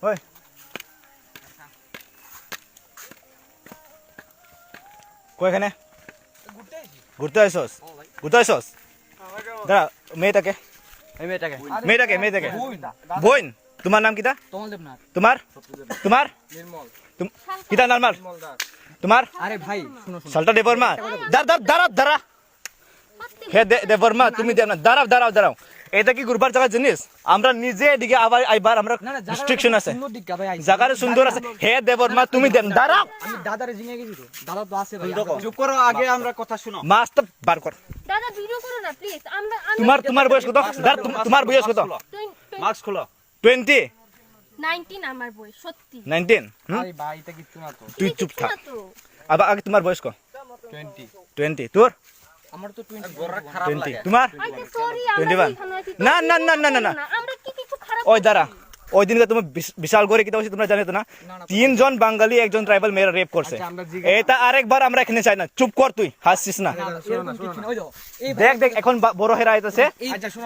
ওই কই এখানে ঘুরতে আইছস দাঁড়া মেয়েটাকে বোন তোমার নাম কিতা তোমার কিতা নরমাল তোমার আরে ভাই শুনো সালটা দেবর্মা দাঁড়া হে দেবর্মা তুমি দাঁড়াও এটা কি ঘুরবার জায়গা জিনিস আমরা নিজে এদিকে আবার আইবার আমরা রেস্ট্রিকশন আছে জায়গাটা সুন্দর আছে হে দেবর্মা তুমি দাঁড়াও আমি দাদারে জিনে গেছি তো দাদা তো আছে ভাই চুপ করো আগে আমরা কথা শুনো মাছ তো বার কর দাদা ভিডিও করো না প্লিজ তোমার বয়স কত তোমার বয়স কত মাস্ক খোলো 20 19 আমার বই সত্যি 19 আরে ভাই এটা কিছু না তো তুই চুপ থাক তো আবার আগে তোমার বয়স কত 20 তোর আমার তো 20 গোরা খারাপ 20 লাগে তোমার আইতে সরি 21 না আমরা কি কিছু খারাপ ওই দাঁড়া ওই দিনকে তুমি বিশাল করে কি হয়েছে তোমরা জানো তো না 3 জন বাঙালি একজন ট্রাইবাল মেয়েরা রেপ করছে এটা আরেকবার আমরা এখানে চাই না চুপ কর তুই হাসছিস না ওই দাও এই দেখ এখন বড় হেরা আইতাছে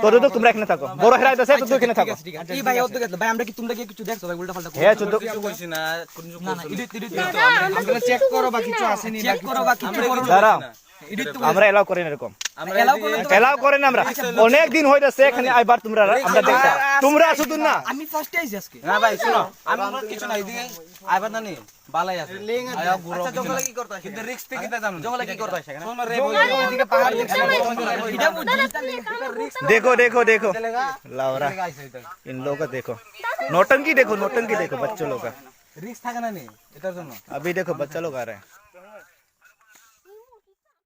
তোর তো তোমরা এখানে থাকো বড় হেরা আইতাছে তুই এখানে থাকো এই ভাই ওর তো গেল ভাই আমরা কি তোমরা কি কিছু দেখছো ভাই উল্টা পাল্টা হ্যাঁ চোদ্দ কিছু কইছি না কোন না না এডিট আমরা চেক করো বা কিছু আসেনি চেক করো বা কিছু করো দাঁড়াও এডিট তো আমরা এলাও করি না এরকম আমরা এলাও করেন আমরা অনেক দিন হইতাছে এখানে আইবার তোমরা আমরা দেখতা তোমরা শুধু না আমি ফার্স্টে আইছি আজকে না ভাই শুনো আমরা কিছু নাই দিকে আইবার না নি বালাই আছে আয়া গুরো আচ্ছা জঙ্গলে কি করতে কিন্তু রিস্ক থেকে কিটা জানো জঙ্গলে কি করতে সেখানে শোনো রে ওইদিকে পাহাড় এটা বুঝি देखो लावरा इन लोगों का देखो नौटंकी देखो बच्चों लोग का রিস্ক থাকে না নি এটার জন্য अभी देखो बच्चा लोग आ रहे हैं